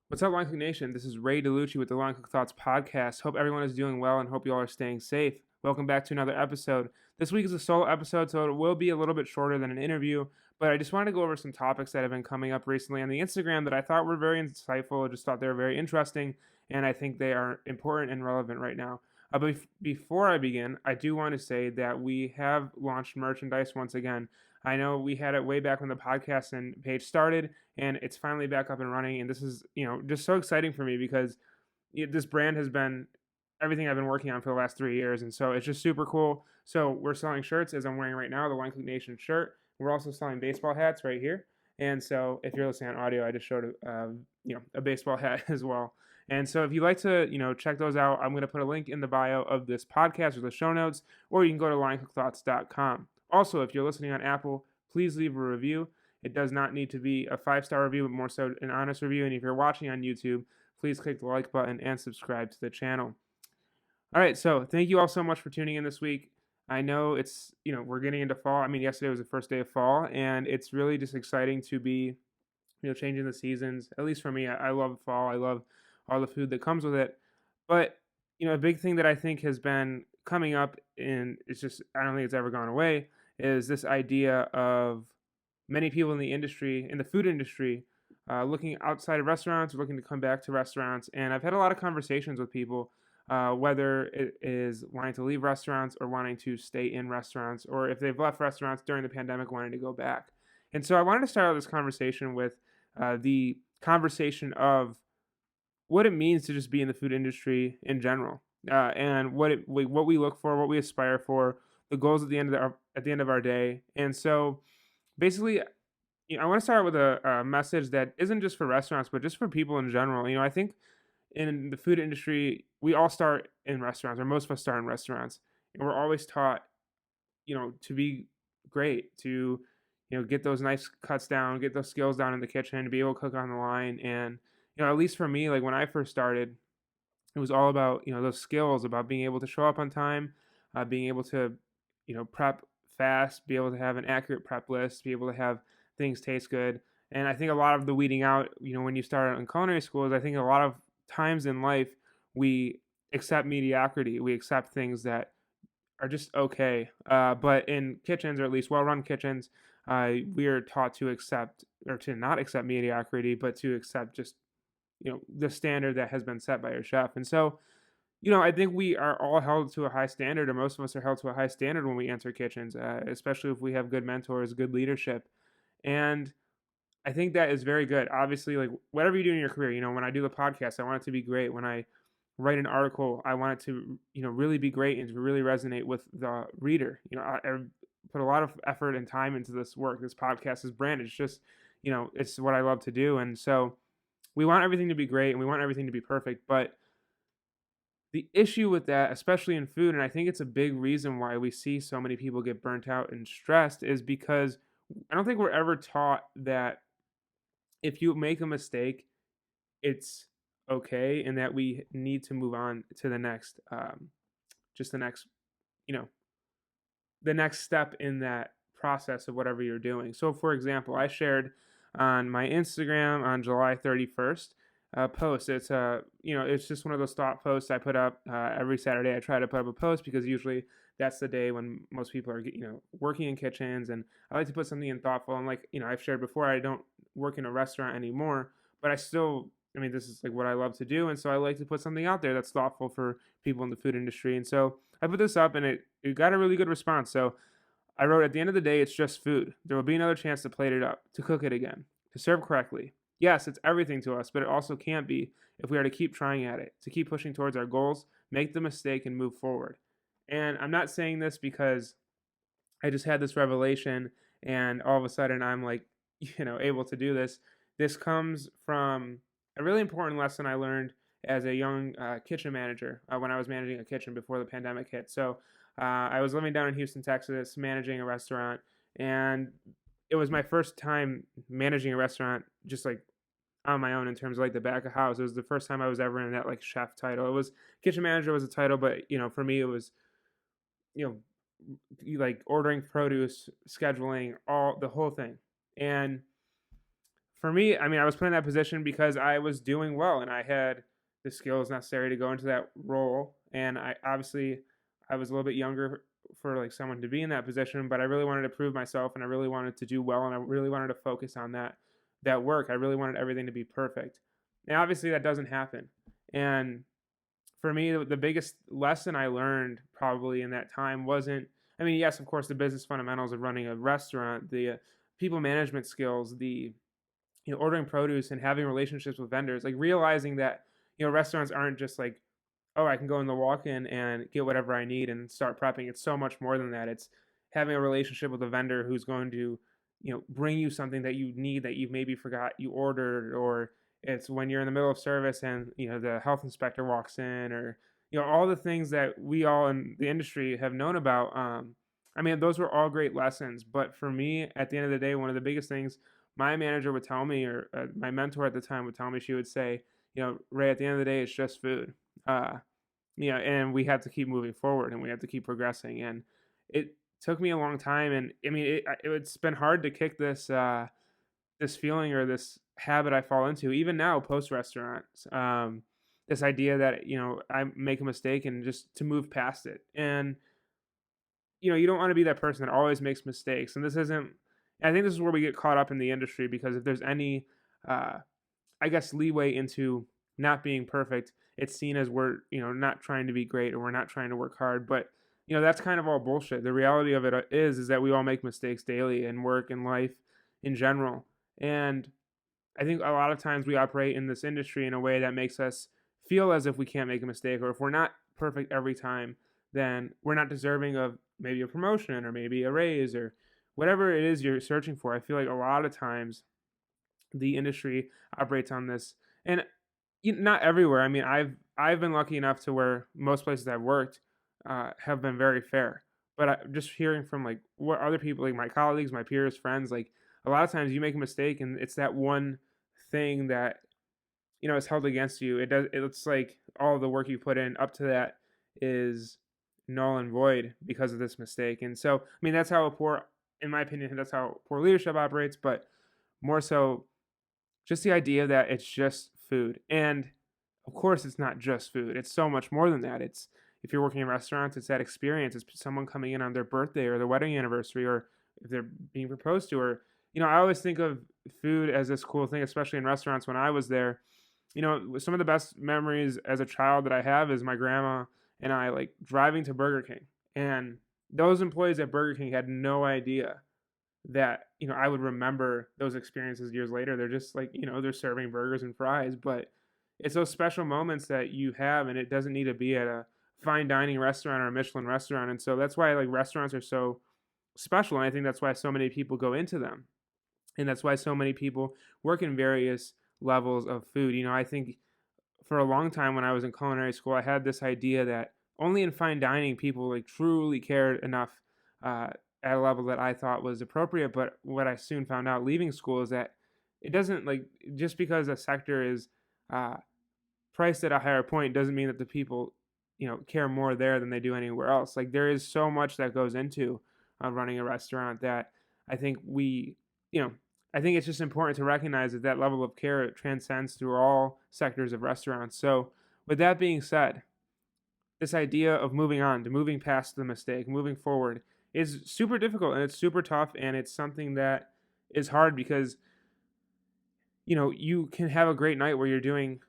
What's up, Line Cook Nation? This is Ray DeLucci with the Line Cook Thoughts podcast. Hope everyone is doing well and hope you all are staying safe. Welcome back to another episode. This week is a solo episode, so it will be a little bit shorter than an interview, but I just wanted to go over some topics that have been coming up recently on the Instagram that I thought were very insightful, just thought they were very interesting, and I think they are important and relevant right now. But before I begin, I do want to say that we have launched merchandise once again. I know we had it way back when the podcast and page started, and it's finally back up and running. And this is, just so exciting for me because this brand has been everything I've been working on for the last 3 years, and so it's just super cool. So we're selling shirts as I'm wearing right now, the Wine Cook Nation shirt. We're also selling baseball hats right here. And so if you're listening on audio, I just showed a baseball hat as well. And so if you'd like to, check those out, I'm going to put a link in the bio of this podcast or the show notes, or you can go to linecookthoughts.com. Also, if you're listening on Apple, please leave a review. It does not need to be a 5-star review, but more so an honest review. And if you're watching on YouTube, please click the like button and subscribe to the channel. All right, so thank you all so much for tuning in this week. I know we're getting into fall. I mean, yesterday was the first day of fall, and it's really just exciting to be, changing the seasons. At least for me, I love fall. I love all the food that comes with it. But, a big thing that I think has been coming up, and it's just, I don't think it's ever gone away, is this idea of many people in the industry, in the food industry, looking outside of restaurants, looking to come back to restaurants. And I've had a lot of conversations with people, whether it is wanting to leave restaurants or wanting to stay in restaurants, or if they've left restaurants during the pandemic, wanting to go back. And so I wanted to start out this conversation with the conversation of what it means to just be in the food industry in general, and what we look for, what we aspire for, the goals at the end of at the end of our day. And so basically, I want to start with a message that isn't just for restaurants, but just for people in general. I think in the food industry, we all start in restaurants, or most of us start in restaurants, and we're always taught, to be great, to get those nice cuts down, get those skills down in the kitchen, to be able to cook on the line. And at least for me, like when I first started, it was all about those skills, about being able to show up on time, being able to prep fast, be able to have an accurate prep list, be able to have things taste good. And I think a lot of the weeding out, when you start out in culinary schools, I think a lot of times in life we accept mediocrity, we accept things that are just okay. But in kitchens, or at least well-run kitchens, we are taught to accept, or to not accept mediocrity, but to accept just the standard that has been set by your chef. And so I think we are all held to a high standard, or most of us are held to a high standard when we enter kitchens, especially if we have good mentors, good leadership. And I think that is very good. Obviously, like whatever you do in your career, when I do the podcast, I want it to be great. When I write an article, I want it to, really be great and to really resonate with the reader. I put a lot of effort and time into this work. This podcast is branded. It's just, it's what I love to do. And so we want everything to be great and we want everything to be perfect. But the issue with that, especially in food, and I think it's a big reason why we see so many people get burnt out and stressed, is because I don't think we're ever taught that if you make a mistake, it's okay, and that we need to move on to the next, just the next, you know, the next step in that process of whatever you're doing. So, for example, I shared on my Instagram on July 31st a post. It's just one of those thought posts I put up every Saturday. I try to put up a post because usually that's the day when most people are, working in kitchens, and I like to put something in thoughtful. And like, I've shared before, I don't work in a restaurant anymore, but I mean, this is like what I love to do, and so I like to put something out there that's thoughtful for people in the food industry. And so I put this up, and it got a really good response. So I wrote, at the end of the day, it's just food. There will be another chance to plate it up, to cook it again, to serve correctly. Yes, it's everything to us, but it also can't be if we are to keep trying at it, to keep pushing towards our goals, make the mistake, and move forward. And I'm not saying this because I just had this revelation and all of a sudden I'm like, able to do this. This comes from a really important lesson I learned as a young kitchen manager when I was managing a kitchen before the pandemic hit. So I was living down in Houston, Texas, managing a restaurant, and it was my first time managing a restaurant just like on my own in terms of like the back of house. It was the first time I was ever in that like chef title. It was kitchen manager was a title, but for me it was you know like ordering produce, scheduling, all the whole thing. And for me, I mean, I was put in that position because I was doing well and I had the skills necessary to go into that role. And I obviously I was a little bit younger for like someone to be in that position, but I really wanted to prove myself and I really wanted to do well and I really wanted to focus on that work. I really wanted everything to be perfect. And obviously that doesn't happen. And for me, the biggest lesson I learned probably in that time wasn't, I mean, yes, of course, the business fundamentals of running a restaurant, the people management skills, the ordering produce and having relationships with vendors, like realizing that restaurants aren't just like, oh, I can go in the walk-in and get whatever I need and start prepping. It's so much more than that. It's having a relationship with a vendor who's going to, bring you something that you need that you maybe forgot you ordered, or it's when you're in the middle of service and the health inspector walks in, or all the things that we all in the industry have known about. I mean, those were all great lessons, but for me, at the end of the day, one of the biggest things my manager would tell me, or my mentor at the time would tell me, she would say, Ray, at the end of the day, it's just food. Uh, and we have to keep moving forward and we have to keep progressing. And it took me a long time. And I mean, it's been hard to kick this feeling or this habit I fall into, even now post restaurants. This idea that, I make a mistake and just to move past it. And, you don't want to be that person that always makes mistakes. And this isn't, I think this is where we get caught up in the industry because if there's any, uh, I guess, leeway into not being perfect, it's seen as we're, not trying to be great or we're not trying to work hard. But, that's kind of all bullshit. The reality of it is that we all make mistakes daily in work and life in general. And I think a lot of times we operate in this industry in a way that makes us feel as if we can't make a mistake, or if we're not perfect every time, then we're not deserving of maybe a promotion or maybe a raise or whatever it is you're searching for. I feel like a lot of times the industry operates on this, and not everywhere. I mean, I've been lucky enough to where most places I've worked have been very fair. But just hearing from like what other people, like my colleagues, my peers, friends, like a lot of times you make a mistake, and it's that one thing that is held against you. It's like all of the work you put in up to that is null and void because of this mistake. And so, I mean, that's how in my opinion, that's how poor leadership operates. But more so, just the idea that it's just food. And of course, it's not just food. It's so much more than that. It's if you're working in restaurants, it's that experience. It's someone coming in on their birthday or their wedding anniversary, or if they're being proposed to, or I always think of food as this cool thing, especially in restaurants when I was there. Some of the best memories as a child that I have is my grandma and I like driving to Burger King. And those employees at Burger King had no idea that, I would remember those experiences years later. They're just like, they're serving burgers and fries, but it's those special moments that you have, and it doesn't need to be at a fine dining restaurant or a Michelin restaurant. And so that's why like restaurants are so special. And I think that's why so many people go into them. And that's why so many people work in various levels of food. I think for a long time when I was in culinary school, I had this idea that only in fine dining people like truly cared enough uh, at a level that I thought was appropriate. But what I soon found out leaving school is that it doesn't, like, just because a sector is uh, priced at a higher point doesn't mean that the people care more there than they do anywhere else. Like there is so much that goes into running a restaurant that I think you know I think it's just important to recognize that that level of care transcends through all sectors of restaurants. So with that being said, this idea of moving on, to moving past the mistake, moving forward, is super difficult and it's super tough, and it's something that is hard because you can have a great night where you're doing,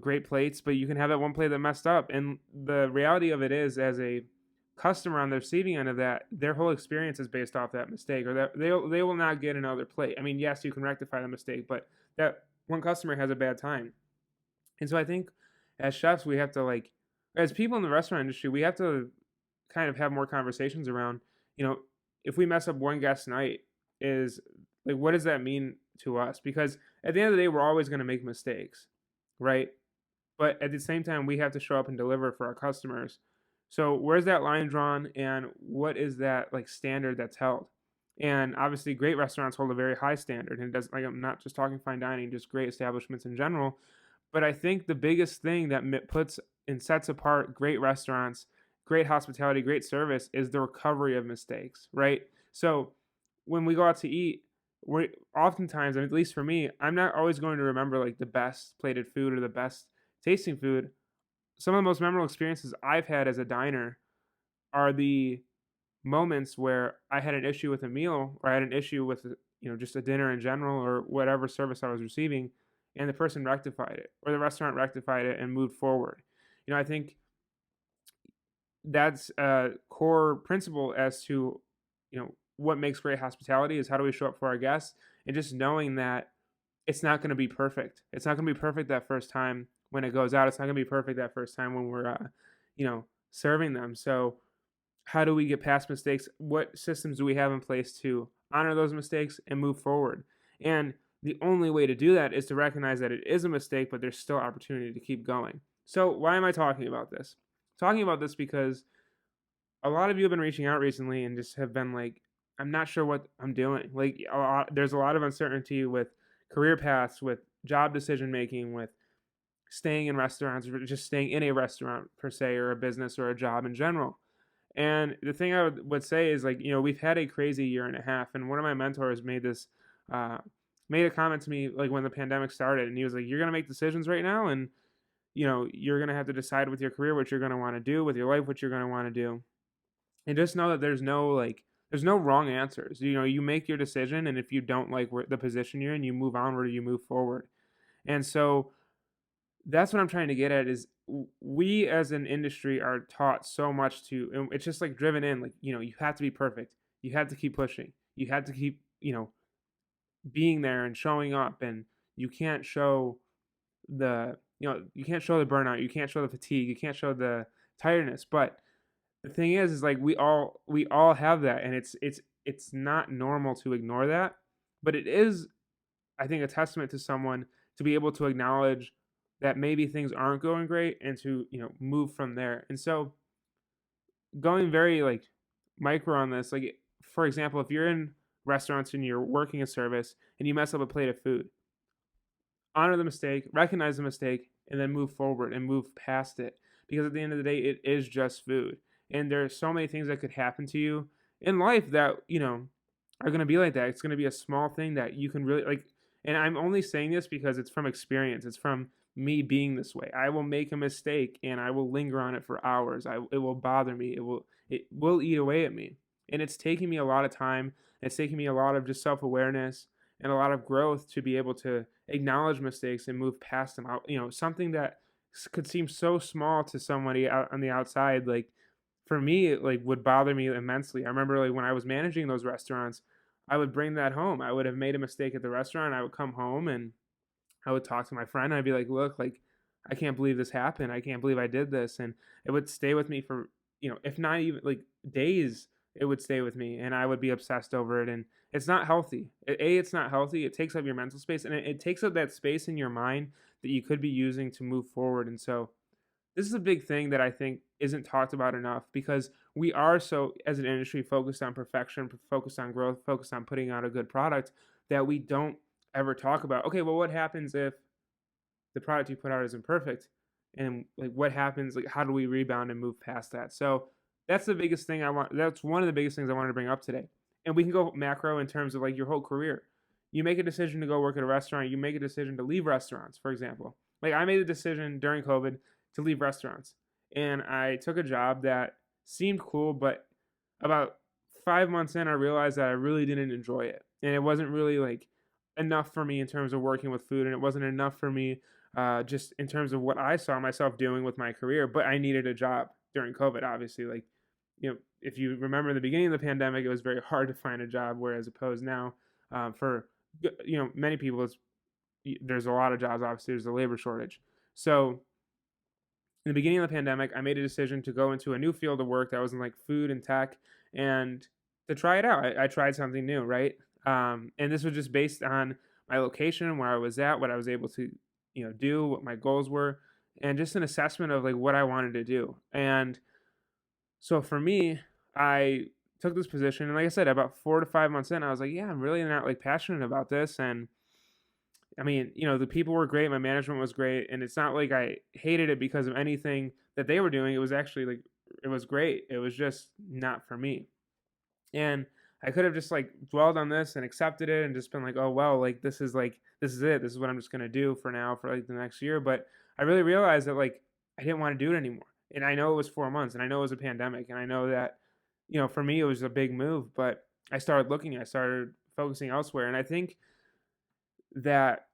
great plates, but you can have that one plate that messed up. And the reality of it is, as a customer on the receiving end of that, their whole experience is based off that mistake, or that they will not get another plate. I mean, yes, you can rectify the mistake, but that one customer has a bad time. And so I think as chefs, we have to like, as people in the restaurant industry, we have to kind of have more conversations around, you know, if we mess up one guest night, is like, what does that mean to us? Because at the end of the day, we're always going to make mistakes, right? But at the same time, we have to show up and deliver for our customers. So where's that line drawn, and what is that like standard that's held? And obviously, great restaurants hold a very high standard, and it does, like, I'm not just talking fine dining, just great establishments in general. But I think the biggest thing that puts and sets apart great restaurants, great hospitality, great service is the recovery of mistakes, right? So when we go out to eat, we oftentimes, at least for me, I'm not always going to remember like the best plated food or the best tasting food. Some of the most memorable experiences I've had as a diner are the moments where I had an issue with a meal or I had an issue with, just a dinner in general or whatever service I was receiving, and the person rectified it or the restaurant rectified it and moved forward. I think that's a core principle as to, what makes great hospitality is how do we show up for our guests, and just knowing that it's not going to be perfect. It's not going to be perfect that first time when it goes out. It's not going to be perfect that first time when we're, serving them. So how do we get past mistakes? What systems do we have in place to honor those mistakes and move forward? And the only way to do that is to recognize that it is a mistake, but there's still opportunity to keep going. So why am I talking about this? Talking about this because a lot of you have been reaching out recently and just have been like, I'm not sure what I'm doing. Like, there's a lot of uncertainty with career paths, with job decision making, with staying in restaurants, or just staying in a restaurant per se, or a business or a job in general. And the thing I would say is, like, we've had a crazy year and a half, and one of my mentors uh, made a comment to me like when the pandemic started, and he was like, "You're gonna make decisions right now, and you're gonna have to decide with your career what you're gonna want to do with your life, what you're gonna want to do." And just know that there's no wrong answers. You make your decision, and if you don't like the position you're in, you move onward or you move forward. And so that's what I'm trying to get at is we as an industry are taught so much and it's just like driven in, like, you have to be perfect. You have to keep pushing. You have to keep, being there and showing up, and you can't show you can't show the burnout, you can't show the fatigue, you can't show the tiredness. But the thing is like we all have that, and it's not normal to ignore that. But it is, I think, a testament to someone to be able to acknowledge that maybe things aren't going great and to, move from there. And so going very like micro on this, like for example, if you're in restaurants and you're working a service and you mess up a plate of food, honor the mistake, recognize the mistake, and then move forward and move past it. Because at the end of the day, it is just food. And there's so many things that could happen to you in life that, are going to be like that. It's going to be a small thing that you can really like. And I'm only saying this because it's from experience. It's from me being this way. I will make a mistake and I will linger on it for hours. It will bother me. It will eat away at me. And it's taking me a lot of time. It's taking me a lot of just self-awareness and a lot of growth to be able to acknowledge mistakes and move past them out. Something that could seem so small to somebody out on the outside, like for me, it like would bother me immensely. I remember like when I was managing those restaurants, I would bring that home. I would have made a mistake at the restaurant. I would come home and I would talk to my friend. I'd be like, "Look, like I can't believe this happened. I can't believe I did this." And it would stay with me for, if not even like days, it would stay with me and I would be obsessed over it. And it's not healthy. It's not healthy. It takes up your mental space, and it takes up that space in your mind that you could be using to move forward. And so this is a big thing that I think isn't talked about enough because we are so, as an industry, focused on perfection, focused on growth, focused on putting out a good product, that we don't ever talk about, okay, well, what happens if the product you put out isn't perfect? And like, what happens? Like, how do we rebound and move past that? So that's the biggest thing that's one of the biggest things I wanted to bring up today. And we can go macro in terms of like your whole career. You make a decision to go work at a restaurant, you make a decision to leave restaurants, for example. Like I made a decision during COVID to leave restaurants. And I took a job that seemed cool, but about 5 months in, I realized that I really didn't enjoy it. And it wasn't really like enough for me in terms of working with food. And it wasn't enough for me just in terms of what I saw myself doing with my career. But I needed a job during COVID, obviously. Like, if you remember the beginning of the pandemic, it was very hard to find a job, whereas opposed now, for many people, there's a lot of jobs. Obviously, there's a labor shortage. So in the beginning of the pandemic, I made a decision to go into a new field of work that was in like food and tech, and to try it out. I tried something new, right? And this was just based on my location, where I was at, what I was able to, do, what my goals were, and just an assessment of like what I wanted to do. And so for me, I took this position, and like I said, about 4 to 5 months in, I was like, yeah, I'm really not like passionate about this. And I mean, the people were great, my management was great, and it's not like I hated it because of anything that they were doing. It was actually like it was great. It was just not for me. And I could have just like dwelled on this and accepted it and just been like, oh well, like this is it. This is what I'm just gonna do for now for like the next year. But I really realized that like I didn't want to do it anymore. And I know it was 4 months and I know it was a pandemic and I know that, for me it was a big move, but I started focusing elsewhere. And I think that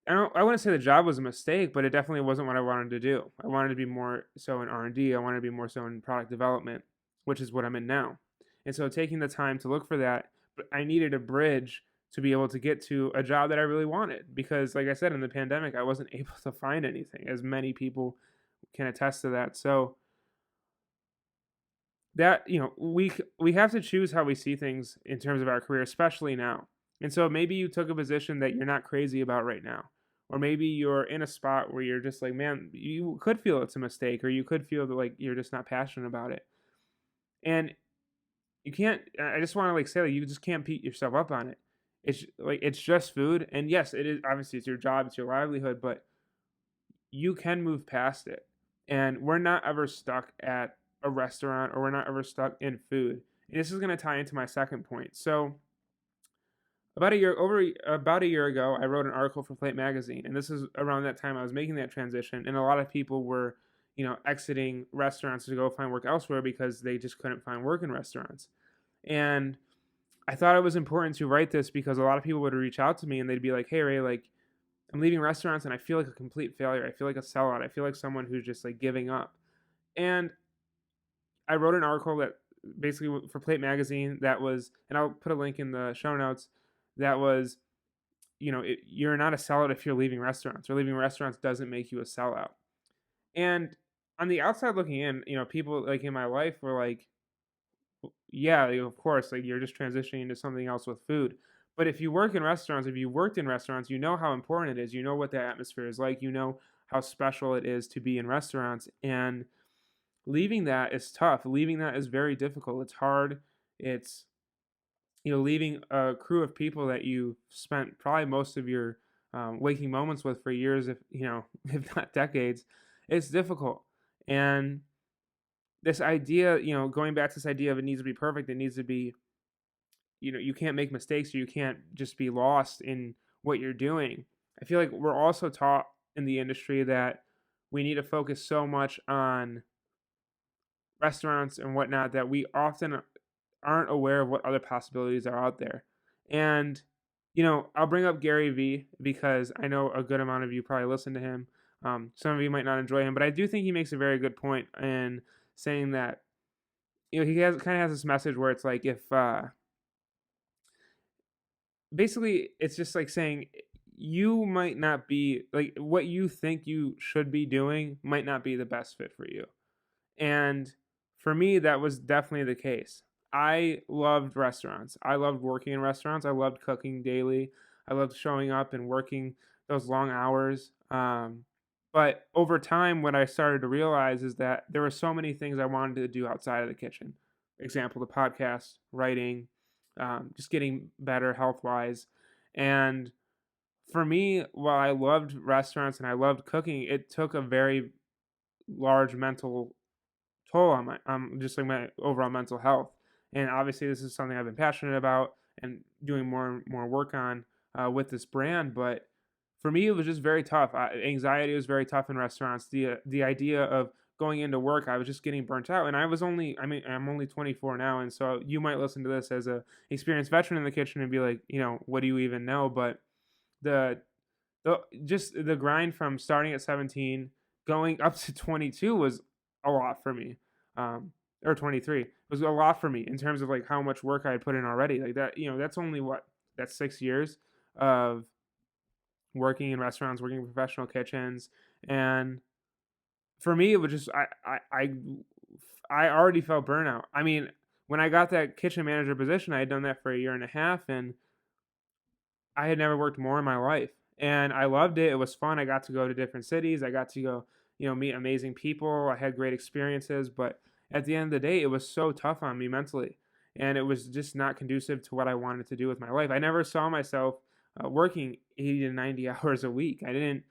I wouldn't say the job was a mistake, but it definitely wasn't what I wanted to do. I wanted to be more so in R&D. I wanted to be more so in product development, which is what I'm in now. And so taking the time to look for that, but I needed a bridge to be able to get to a job that I really wanted because like I said in the pandemic, I wasn't able to find anything, as many people can attest to that. So that, we have to choose how we see things in terms of our career, especially now. And so maybe you took a position that you're not crazy about right now. Or maybe you're in a spot where you're just like, man, you could feel it's a mistake, or you could feel that like you're just not passionate about it. And you can't I just want to like say like you just can't beat yourself up on it. It's just food. And yes, it is obviously it's your job, it's your livelihood, but you can move past it. And we're not ever stuck at a restaurant or we're not ever stuck in food. And this is going to tie into my second point. So, about a year ago, I wrote an article for Plate Magazine, and this is around that time I was making that transition, and a lot of people were, exiting restaurants to go find work elsewhere because they just couldn't find work in restaurants. And I thought it was important to write this because a lot of people would reach out to me and they'd be like, "Hey Ray, like I'm leaving restaurants and I feel like a complete failure. I feel like a sellout. I feel like someone who's just like giving up." And I wrote an article that basically for Plate Magazine that was, and I'll put a link in the show notes, that was, you're not a sellout if you're leaving restaurants, or leaving restaurants doesn't make you a sellout. And on the outside looking in, people like in my life were like, yeah, of course, like you're just transitioning into something else with food. But if you work in restaurants, if you worked in restaurants, you know how important it is. You know what the atmosphere is like. You know how special it is to be in restaurants. And leaving that is tough. Leaving that is very difficult. It's hard. It's, leaving a crew of people that you spent probably most of your waking moments with for years, if, if not decades, it's difficult. And this idea, going back to this idea of it needs to be perfect, it needs to be, you can't make mistakes or you can't just be lost in what you're doing. I feel like we're also taught in the industry that we need to focus so much on restaurants and whatnot that we often aren't aware of what other possibilities are out there. And, I'll bring up Gary Vee because I know a good amount of you probably listen to him. Some of you might not enjoy him, but I do think he makes a very good point in saying that, he kind of has this message where it's like if basically it's just like saying you might not be like what you think you should be doing might not be the best fit for you. And for me, that was definitely the case. I loved restaurants. I loved working in restaurants. I loved cooking daily. I loved showing up and working those long hours. But over time, what I started to realize is that there were so many things I wanted to do outside of the kitchen. Example, the podcast, writing, just getting better health wise. And for me, while I loved restaurants and I loved cooking, it took a very large mental toll on my just like my overall mental health. And obviously, this is something I've been passionate about and doing more and more work on with this brand. But for me, it was just very tough. Anxiety was very tough in restaurants. The idea of going into work, I was just getting burnt out. And I'm only 24 now, and so you might listen to this as a experienced veteran in the kitchen and be like, what do you even know? But the just the grind from starting at 17 going up to 22 was a lot for me. Or 23 was a lot for me in terms of like how much work I had put in already. Like that, that's only that's 6 years of working in restaurants, working in professional kitchens. And for me it was just I already felt burnout. I mean, when I got that kitchen manager position, I had done that for a year and a half, and I had never worked more in my life, and I loved it. It was fun. I got to go to different cities. I got to go, meet amazing people. I had great experiences, but at the end of the day, it was so tough on me mentally, and it was just not conducive to what I wanted to do with my life. I never saw myself working 80 to 90 hours a week. I didn't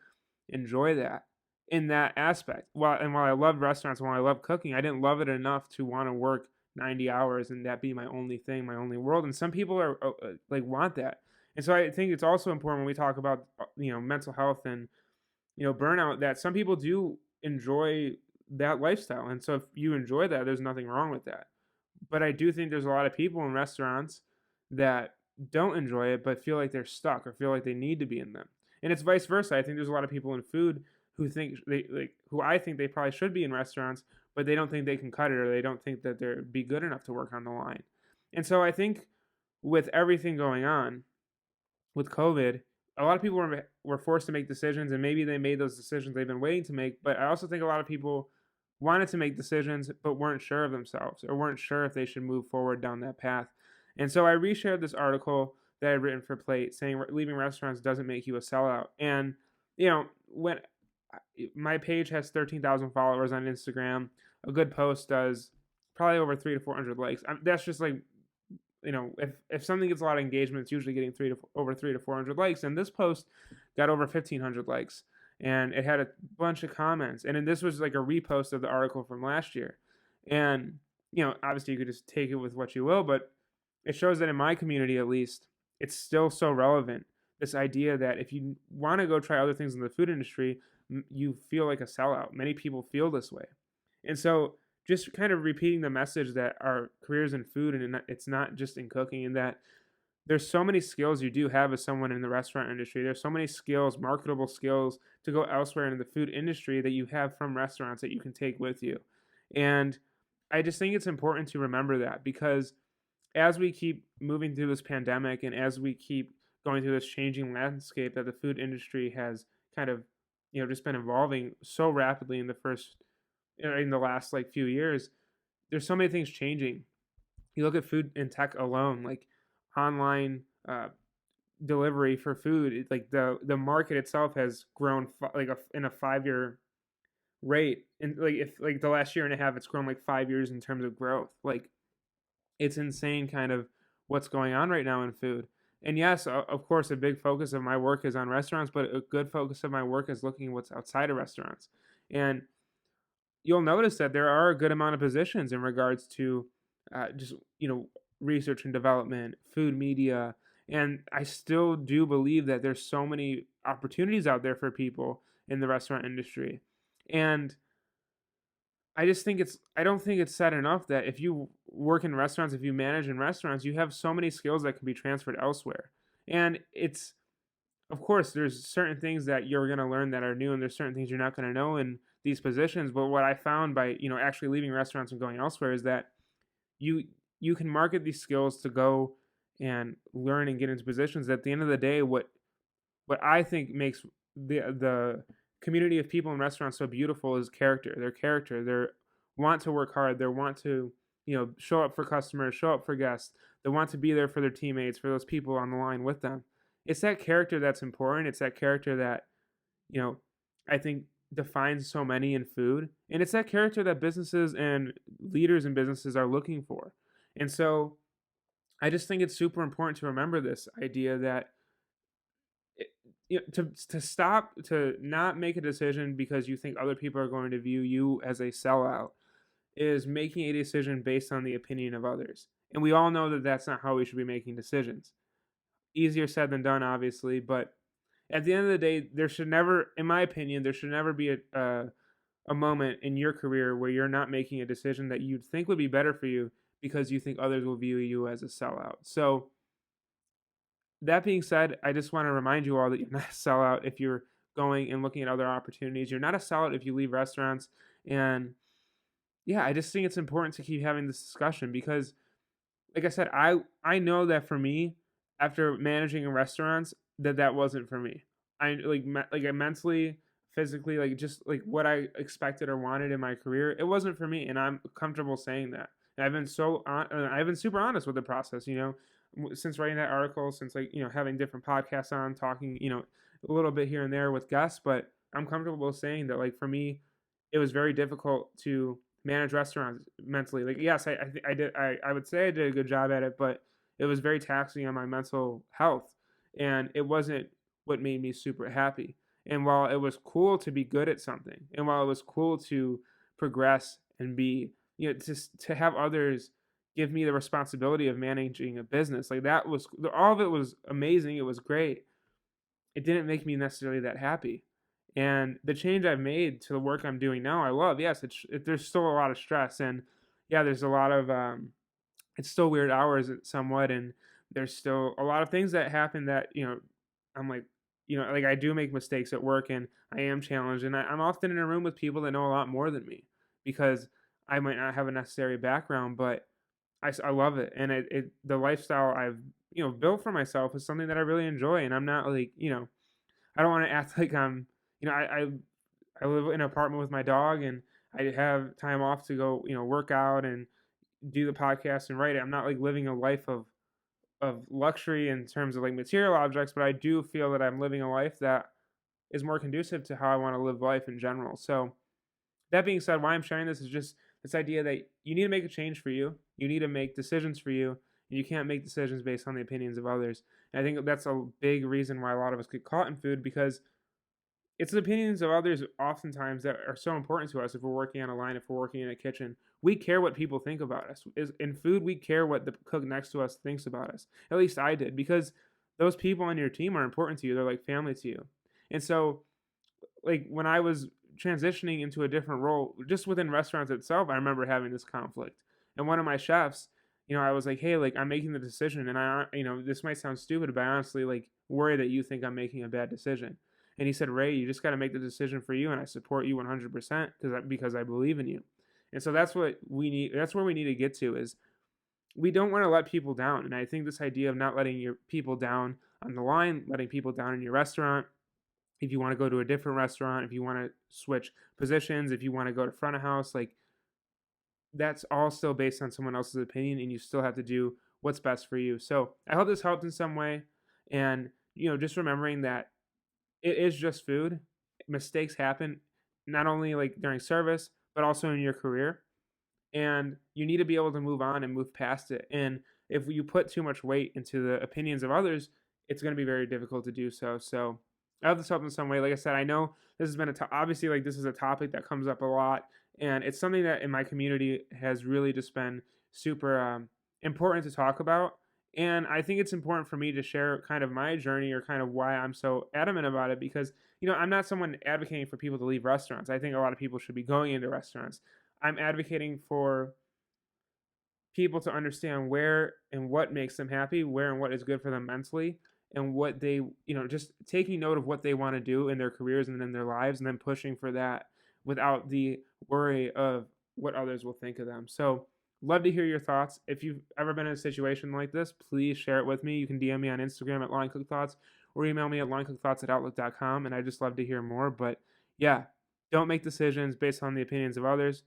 enjoy that in that aspect. While I loved restaurants, while I loved cooking, I didn't love it enough to want to work 90 hours and that be my only thing, my only world. And some people are like want that. And so I think it's also important when we talk about mental health and burnout, that some people do enjoy that lifestyle. And so if you enjoy that, there's nothing wrong with that. But I do think there's a lot of people in restaurants that don't enjoy it, but feel like they're stuck or feel like they need to be in them. And it's vice versa. I think there's a lot of people in food who think who I think they probably should be in restaurants, but they don't think they can cut it, or they don't think that they're be good enough to work on the line. And so I think with everything going on with COVID, a lot of people were forced to make decisions, and maybe they made those decisions they've been waiting to make. But I also think a lot of people wanted to make decisions, but weren't sure of themselves or weren't sure if they should move forward down that path. And so I reshared this article that I'd written for Plate, saying leaving restaurants doesn't make you a sellout. And when my page has 13,000 followers on Instagram, a good post does probably over 300 to 400 likes. That's just like, if something gets a lot of engagement, it's usually getting over 300 to 400 likes. And this post got over 1,500 likes, and it had a bunch of comments. And then this was like a repost of the article from last year. And obviously you could just take it with what you will, but it shows that in my community, at least, it's still so relevant. This idea that if you want to go try other things in the food industry, you feel like a sellout. Many people feel this way. And so just kind of repeating the message that our careers in food, and it's not just in cooking, and that there's so many skills you do have as someone in the restaurant industry. There's so many skills, marketable skills, to go elsewhere in the food industry that you have from restaurants that you can take with you. And I just think it's important to remember that, because as we keep moving through this pandemic and as we keep going through this changing landscape that the food industry has kind of just been evolving so rapidly in the last like few years, there's so many things changing. You look at food and tech alone, like online delivery for food, like the market itself has grown in a 5 year rate, and like if like the last year and a half, it's grown like 5 years in terms of growth. Like, it's insane kind of what's going on right now in food. And yes, of course, a big focus of my work is on restaurants, but a good focus of my work is looking at what's outside of restaurants. And you'll notice that there are a good amount of positions in regards to just research and development, food media, and I still do believe that there's so many opportunities out there for people in the restaurant industry. And I don't think it's said enough that if you work in restaurants, if you manage in restaurants, you have so many skills that can be transferred elsewhere. And it's, of course, there's certain things that you're going to learn that are new, and there's certain things you're not going to know in these positions. But what I found by, actually leaving restaurants and going elsewhere is that you you can market these skills to go and learn and get into positions. At the end of the day, what I think makes the community of people in restaurants so beautiful is character. Their character. They want to work hard. They want to show up for customers, show up for guests. They want to be there for their teammates, for those people on the line with them. It's that character that's important. It's that character that you know I think defines so many in food, and it's that character that businesses and leaders in businesses are looking for. And so I just think it's super important to remember this idea that it, to stop, to not make a decision because you think other people are going to view you as a sellout, is making a decision based on the opinion of others. And we all know that that's not how we should be making decisions. Easier said than done, obviously, but at the end of the day, there should never, in my opinion, there should never be a moment in your career where you're not making a decision that you'd think would be better for you because you think others will view you as a sellout. So that being said, I just want to remind you all that you're not a sellout if you're going and looking at other opportunities. You're not a sellout if you leave restaurants. And yeah, I just think it's important to keep having this discussion because, like I said, I know that for me, after managing in restaurants, that wasn't for me. I mentally, physically, like just like what I expected or wanted in my career, it wasn't for me, and I'm comfortable saying that. And I've been super honest with the process. Since writing that article, since like having different podcasts on, talking a little bit here and there with guests, but I'm comfortable saying that like for me, it was very difficult to manage restaurants mentally. Like yes, I did I would say I did a good job at it, but it was very taxing on my mental health, and it wasn't what made me super happy. And while it was cool to be good at something, and while it was cool to progress and be to have others give me the responsibility of managing a business. Like that was all of it was amazing. It was great. It didn't make me necessarily that happy. And the change I've made to the work I'm doing now, I love. Yes, there's still a lot of stress, and yeah, there's a lot of it's still weird hours somewhat, and there's still a lot of things that happen that I'm like, like I do make mistakes at work, and I am challenged, and I'm often in a room with people that know a lot more than me because I might not have a necessary background, but I love it, and the lifestyle I've built for myself is something that I really enjoy, and I'm not like I don't want to act like I'm I live in an apartment with my dog, and I have time off to go work out and do the podcast and write it. I'm not like living a life of luxury in terms of like material objects, but I do feel that I'm living a life that is more conducive to how I want to live life in general. So that being said, why I'm sharing this is just this idea that you need to make a change for you. You need to make decisions for you. And you can't make decisions based on the opinions of others. And I think that's a big reason why a lot of us get caught in food because it's the opinions of others oftentimes that are so important to us if we're working on a line, if we're working in a kitchen. We care what people think about us. In food, we care what the cook next to us thinks about us. At least I did, because those people on your team are important to you. They're like family to you. And so, like, when I was transitioning into a different role, just within restaurants itself, I remember having this conflict. And one of my chefs, I was like, hey, like, I'm making the decision. And this might sound stupid, but I honestly, like, worry that you think I'm making a bad decision. And he said, Ray, you just got to make the decision for you, and I support you 100% because I believe in you. And so that's what we need. That's where we need to get to is we don't want to let people down. And I think this idea of not letting your people down on the line, letting people down in your restaurant, if you want to go to a different restaurant, if you want to switch positions, if you want to go to front of house, like that's all still based on someone else's opinion, and you still have to do what's best for you. So I hope this helped in some way. And, just remembering that it is just food. Mistakes happen not only like during service, but also in your career. And you need to be able to move on and move past it. And if you put too much weight into the opinions of others, it's going to be very difficult to do so. So I hope this helped in some way. Like I said, I know this has been obviously like this is a topic that comes up a lot, and it's something that in my community has really just been super important to talk about. And I think it's important for me to share kind of my journey or kind of why I'm so adamant about it because I'm not someone advocating for people to leave restaurants. I think a lot of people should be going into restaurants. I'm advocating for people to understand where and what makes them happy, where and what is good for them mentally, and what they, just taking note of what they want to do in their careers and in their lives, and then pushing for that without the worry of what others will think of them. So, love to hear your thoughts. If you've ever been in a situation like this, please share it with me. You can DM me on Instagram at linecookthoughts or email me at linecookthoughts@outlook.com, and I just love to hear more. But yeah, don't make decisions based on the opinions of others.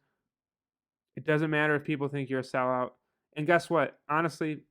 It doesn't matter if people think you're a sellout. And guess what? Honestly,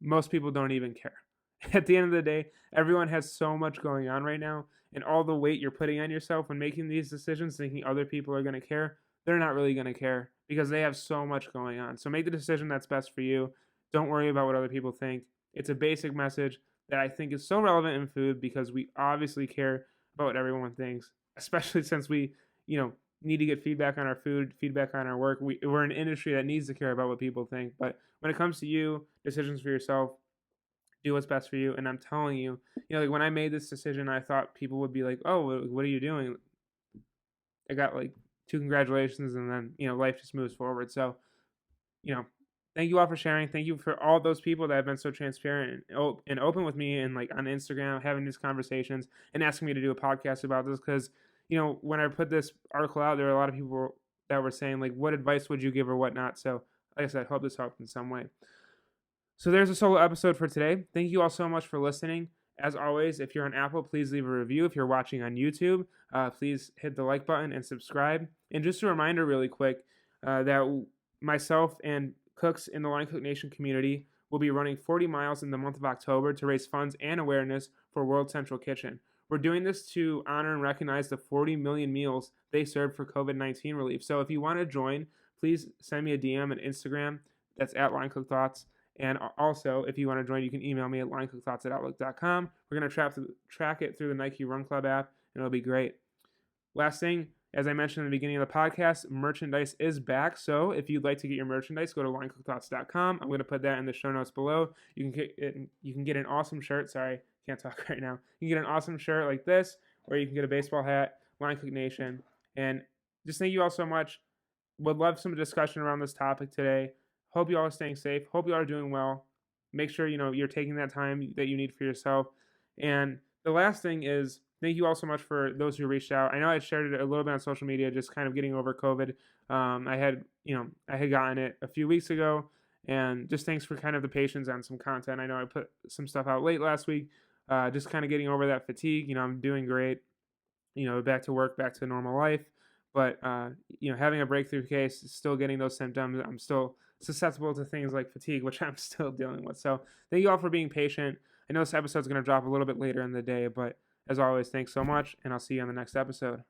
most people don't even care. At the end of the day, everyone has so much going on right now, and all the weight you're putting on yourself when making these decisions, thinking other people are going to care, they're not really going to care because they have so much going on. So make the decision that's best for you. Don't worry about what other people think. It's a basic message that I think is so relevant in food because we obviously care about what everyone thinks, especially since we, you know, need to get feedback on our food, feedback on our work. We're an industry that needs to care about what people think. But when it comes to you, decisions for yourself, do what's best for you. And I'm telling you, like when I made this decision, I thought people would be like, "Oh, what are you doing?" I got like two congratulations, and then life just moves forward. So you know, thank you all for sharing. Thank you for all those people that have been so transparent and open with me and like on Instagram, having these conversations and asking me to do a podcast about this. Because when I put this article out, there were a lot of people that were saying like, "What advice would you give or whatnot?" So, like I said, hope this helped in some way. So there's a solo episode for today. Thank you all so much for listening. As always, if you're on Apple, please leave a review. If you're watching on YouTube, please hit the like button and subscribe. And just a reminder, really quick, that myself and cooks in the Line Cook Nation community will be running 40 miles in the month of October to raise funds and awareness for World Central Kitchen. We're doing this to honor and recognize the 40 million meals they served for COVID-19 relief. So if you want to join, please send me a DM on Instagram. That's at Line Cook Thoughts. And also, if you want to join, you can email me at linecookthoughts@outlook.com. We're going to track it through the Nike Run Club app, and it'll be great. Last thing, As I mentioned in the beginning of the podcast, merchandise is back. So if you'd like to get your merchandise, go to linecookthoughts.com. I'm going to put that in the show notes below. You can get an awesome shirt. Sorry, can't talk right now. You can get an awesome shirt like this, or you can get a baseball hat, Line Cook Nation. And just thank you all so much. Would love some discussion around this topic today. Hope you all are staying safe. Hope you all are doing well. Make sure you're taking that time that you need for yourself. And the last thing is thank you all so much for those who reached out. I know I shared it a little bit on social media, just kind of getting over COVID. I had gotten it a few weeks ago, and just thanks for kind of the patience on some content. I know I put some stuff out late last week, just kind of getting over that fatigue. I'm doing great. Back to work, back to normal life. But having a breakthrough case, still getting those symptoms. I'm still susceptible to things like fatigue, which I'm still dealing with. So thank you all for being patient. I know this episode's going to drop a little bit later in the day, but as always, thanks so much, and I'll see you on the next episode.